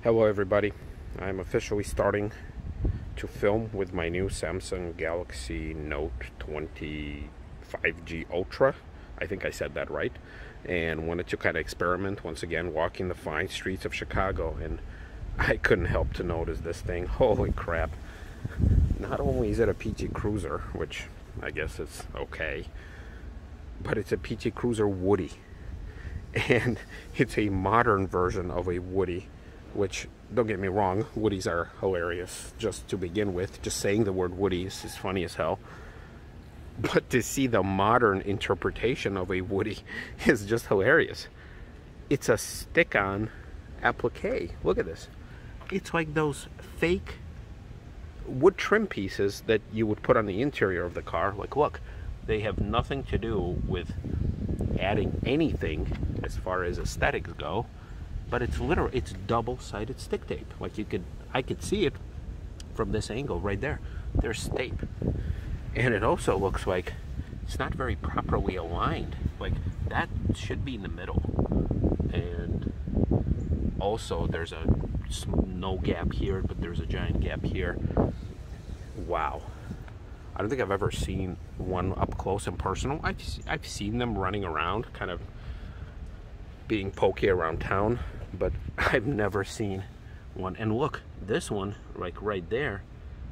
Hello everybody, I'm officially starting to film with my new Samsung Galaxy Note 20 5G Ultra. I think I said that right. And wanted to kind of experiment once again walking the fine streets of Chicago, and I couldn't help to notice this thing. Holy crap. Not only is it a PT Cruiser, which I guess is okay, but it's a PT Cruiser Woodie. And it's a modern version of a Woodie, which, don't get me wrong, Woodies are hilarious just to begin with. Just saying the word Woodies is funny as hell. But to see the modern interpretation of a Woodie is just hilarious. It's a stick-on applique. Look at this. It's like those fake wood trim pieces that you would put on the interior of the car. Like, look, they have nothing to do with adding anything as far as aesthetics go. But it's literally, it's double-sided stick tape. Like I could see it from this angle right there. There's tape. And it also looks like it's not very properly aligned. Like, that should be in the middle. And also there's no gap here, but there's a giant gap here. Wow. I don't think I've ever seen one up close and personal. I've seen them running around, kind of being pokey around town, but I've never seen one. And look, this one, like right there,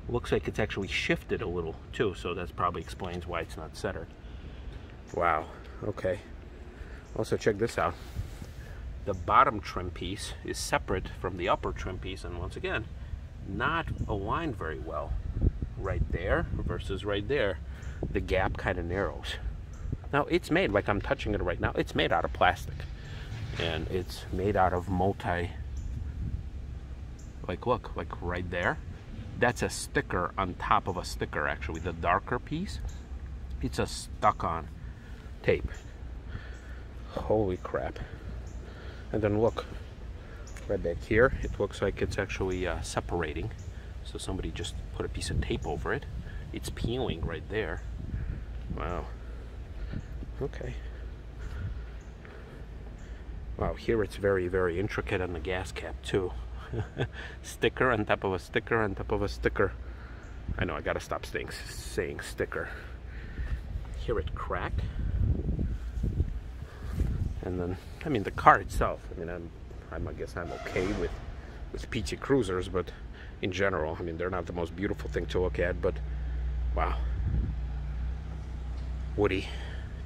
looks like it's actually shifted a little too, so that probably explains why it's not centered. Wow, okay. Also, check this out. The bottom trim piece is separate from the upper trim piece, and once again, not aligned very well. Right there versus right there, the gap kind of narrows. Now, it's made, like I'm touching it right now, it's made out of plastic. And it's made out of like, look, like right there, that's a sticker on top of a sticker. Actually, the darker piece, it's a stuck-on tape. Holy crap. And then look, right back here, it looks like it's actually separating. So somebody just put a piece of tape over it. It's peeling right there. Wow. Okay. Wow, here it's very, very intricate on the gas cap too. Sticker on top of a sticker on top of a sticker. I know, I gotta stop saying sticker. Here it cracked. And then, I mean, the car itself, I mean, I guess I'm okay with PT Cruisers, but in general, I mean, they're not the most beautiful thing to look at, but wow. Woody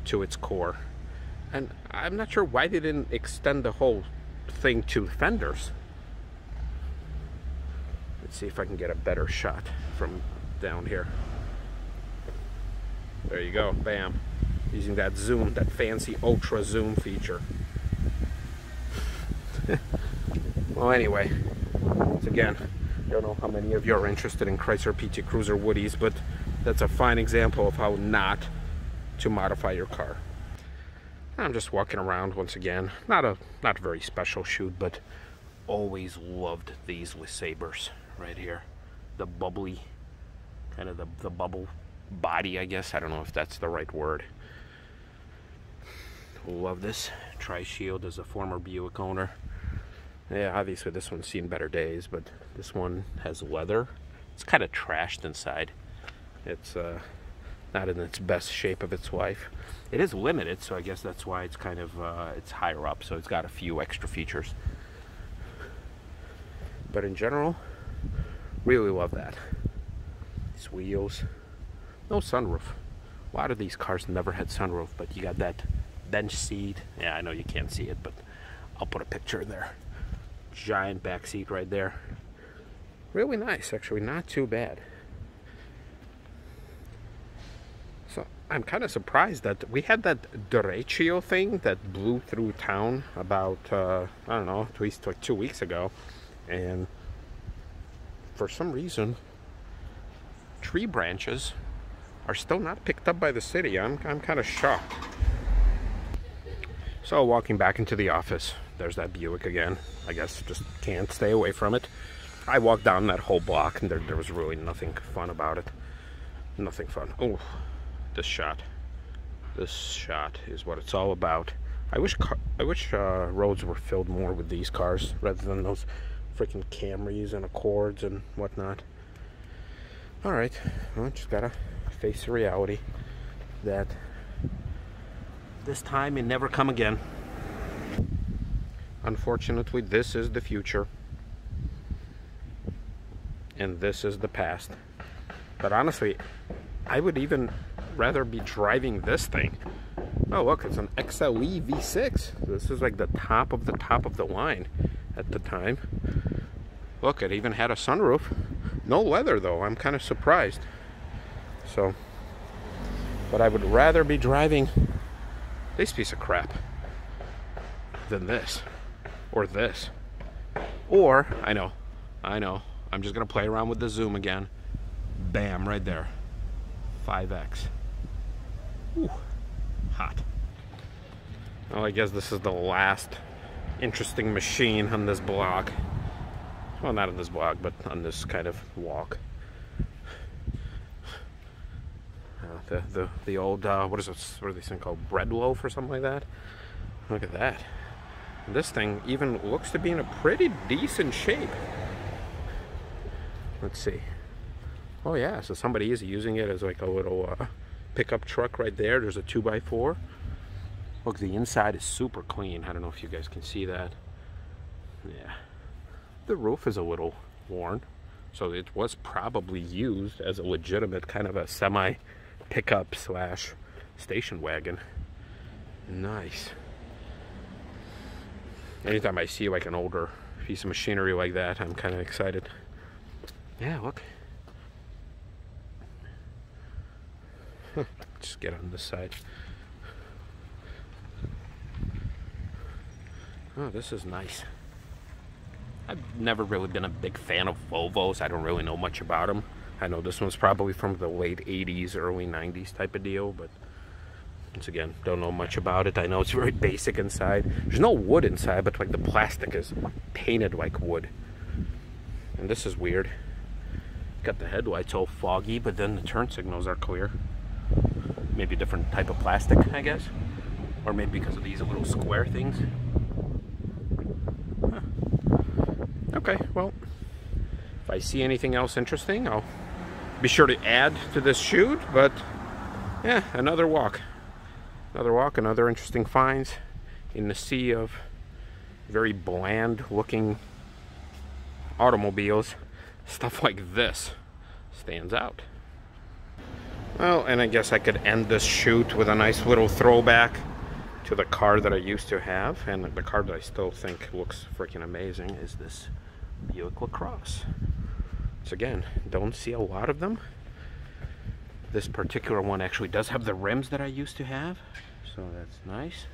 to its core. And I'm not sure why they didn't extend the whole thing to fenders. Let's see if I can get a better shot from down here. There you go, bam. Using that zoom, that fancy ultra zoom feature. Well, anyway, once again, I don't know how many of you are interested in Chrysler PT Cruiser Woodies, but that's a fine example of how not to modify your car. I'm just walking around once again. Not a very special shoot, but always loved these LeSabres right here. The bubbly, kind of the bubble body, I guess. I don't know if that's the right word. Love this. Tri-Shield as a former Buick owner. Yeah, obviously this one's seen better days, but this one has leather. It's kind of trashed inside. It's not in its best shape of its life. It is limited, so I guess that's why it's kind of it's higher up, so it's got a few extra features. But in general, really love that. These wheels, no sunroof. A lot of these cars never had sunroof, but you got that bench seat. Yeah, I know you can't see it, but I'll put a picture there. Giant back seat right there. Really nice, actually, not too bad. So I'm kind of surprised that we had that derecho thing that blew through town about, I don't know, at least like 2 weeks ago. And for some reason, tree branches are still not picked up by the city. I'm kind of shocked. So walking back into the office, there's that Buick again. I guess just can't stay away from it. I walked down that whole block and there was really nothing fun about it. Nothing fun. Oh. This shot is what it's all about. I wish roads were filled more with these cars rather than those freaking Camrys and Accords and whatnot. Alright, well, just gotta face the reality that this time may never come again. Unfortunately, this is the future. And this is the past. But honestly, I would even rather be driving this thing. Oh, look, it's an XLE V6. This is like the top of the line at the time. Look, it even had a sunroof. No leather, though. I'm kind of surprised. So, but I would rather be driving this piece of crap than this. Or this. Or, I know. I'm just going to play around with the zoom again. Bam, right there. 5X. Ooh, hot. Well, I guess this is the last interesting machine on this blog. Well, not on this blog, but on this kind of walk. The old, what is this thing called? Bread loaf or something like that? Look at that. This thing even looks to be in a pretty decent shape. Let's see. Oh yeah, so somebody is using it as like a little pickup truck right there. There's a 2x4. Look, the inside is super clean. I don't know if you guys can see that. Yeah. The roof is a little worn. So it was probably used as a legitimate kind of a semi pickup slash station wagon. Nice. Anytime I see like an older piece of machinery like that, I'm kind of excited. Yeah, look. Just get on this side. Oh, this is nice. I've never really been a big fan of Volvos. I don't really know much about them. I know this one's probably from the late 80s, early 90s type of deal, but once again, don't know much about it. I know it's very basic inside. There's no wood inside, but like the plastic is painted like wood. And this is weird. Got the headlights all foggy, but then the turn signals are clear. Maybe a different type of plastic, I guess. Or maybe because of these little square things. Huh. Okay, well, if I see anything else interesting, I'll be sure to add to this shoot. But yeah, another walk. Another interesting finds in the sea of very bland looking automobiles. Stuff like this stands out. Well, and I guess I could end this shoot with a nice little throwback to the car that I used to have, and the car that I still think looks freaking amazing is this Buick LaCrosse. So again, don't see a lot of them. This particular one actually does have the rims that I used to have, so that's nice.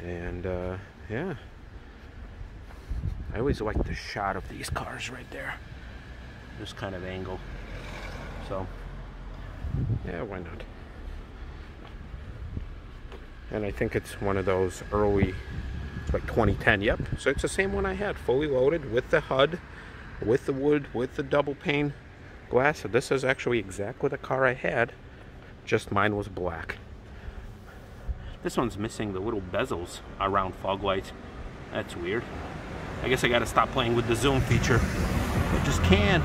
And yeah, I always like the shot of these cars right there, this kind of angle. So yeah, why not? And I think it's one of those early, like 2010. Yep, so it's the same one I had, fully loaded with the HUD, with the wood, with the double pane glass. So this is actually exactly the car I had, just mine was black. This one's missing the little bezels around fog lights. That's weird. I guess I gotta stop playing with the zoom feature. I just can't.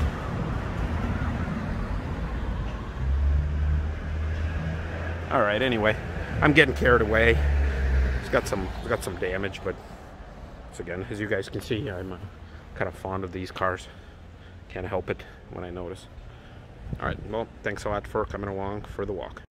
All right, anyway, I'm getting carried away. It's got some damage, but once again, as you guys can see, I'm kind of fond of these cars. Can't help it when I notice. All right, well, thanks a lot for coming along for the walk.